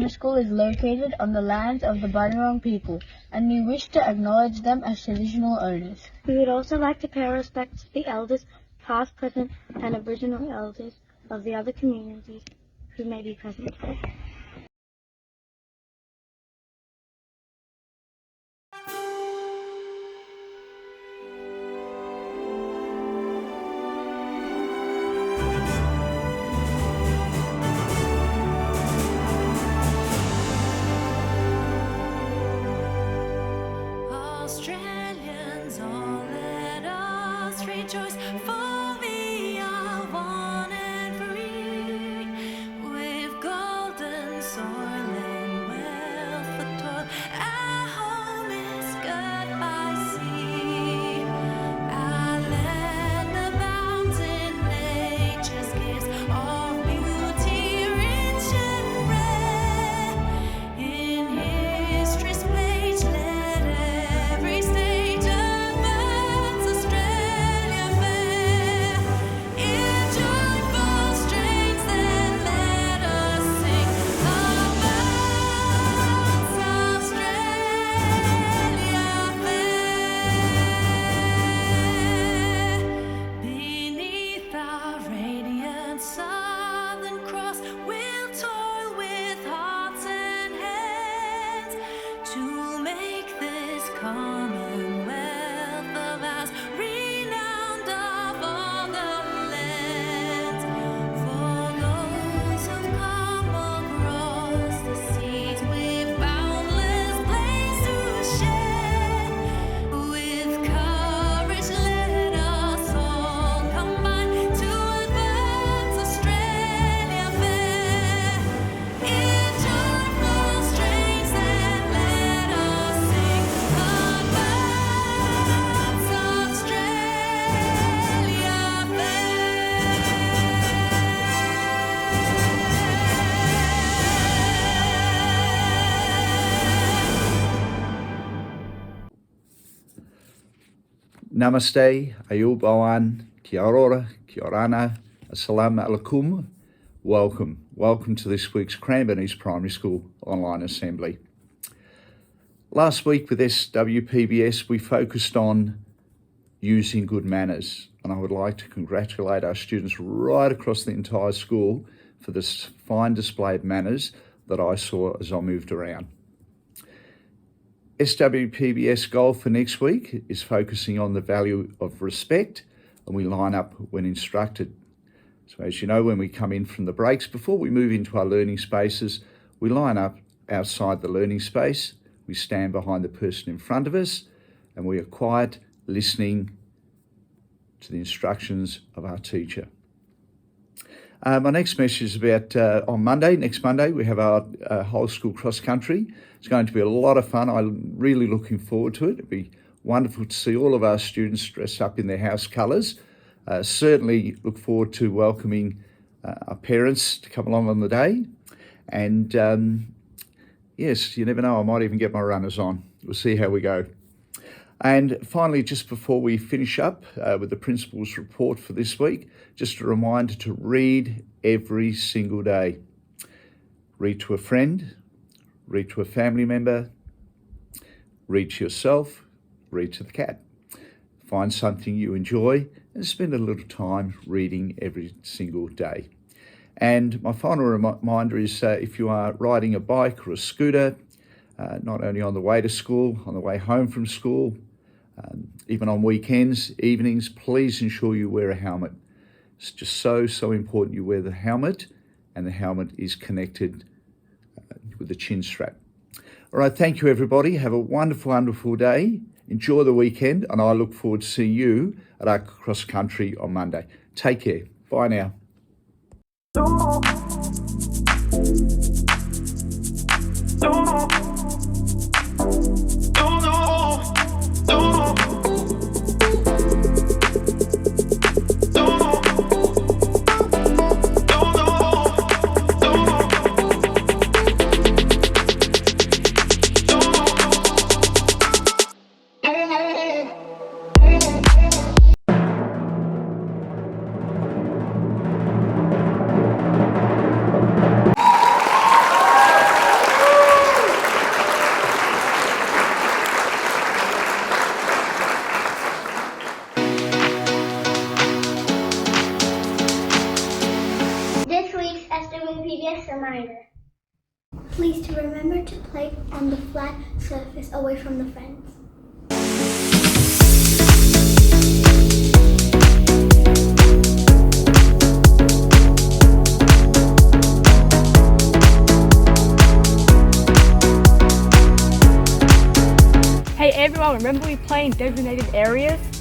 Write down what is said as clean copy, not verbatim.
Primary School is located on the lands of the Bunurong people, and we wish to acknowledge them as traditional owners. We would also like to pay our respects to the elders, past, present, and Aboriginal elders of the other communities who may be present today. Australians, all let us rejoice, for we are one and free, with golden soil and wealth for toil. Our home is good by sea. Our land abounds in nature's gifts of beauty, rich and rare. In history's page, let every stage advance Australia fair. In joyful strains, then let us sing advance Australia fair. Beneath our radiant Southern Cross, we'll toil with hearts and hands to make this commonwealth of ours renowned of all the lands. For those who've come across the seas with boundless plains to share, with courage let us all combine to advance Australia fair. In joyful strains, then let us sing advance Australia Namaste, Ayub Awan, Kia ora, Kia orana, Assalamu alaikum. Welcome to this week's Cranbourne East Primary School online assembly. Last week with SWPBS, we focused on using good manners, and I would like to congratulate our students right across the entire school for this fine display of manners that I saw as I moved around. SWPBS goal for next week is focusing on the value of respect, and we line up when instructed. So as you know, when we come in from the breaks, before we move into our learning spaces, we line up outside the learning space, we stand behind the person in front of us, and we are quiet, listening to the instructions of our teacher. My next message is about next Monday, we have our whole school cross country. It's going to be a lot of fun. I'm really looking forward to it. It'll be wonderful to see all of our students dressed up in their house colours. Certainly look forward to welcoming our parents to come along on the day. And yes, you never know, I might even get my runners on. We'll see how we go. And finally, just before we finish up with the principal's report for this week, just a reminder to read every single day. Read to a friend, read to a family member, read to yourself, read to the cat. Find something you enjoy and spend a little time reading every single day. And my final reminder is if you are riding a bike or a scooter, not only on the way to school, on the way home from school, even on weekends, evenings, please ensure you wear a helmet. It's just so important you wear the helmet, and the helmet is connected with the chin strap. All right, thank you everybody. Have a wonderful day. Enjoy the weekend, and I look forward to seeing you at our cross country on Monday. Take care. Bye now. reminder. Please to remember to play on the flat surface away from the fence. Hey everyone, remember we play in designated areas?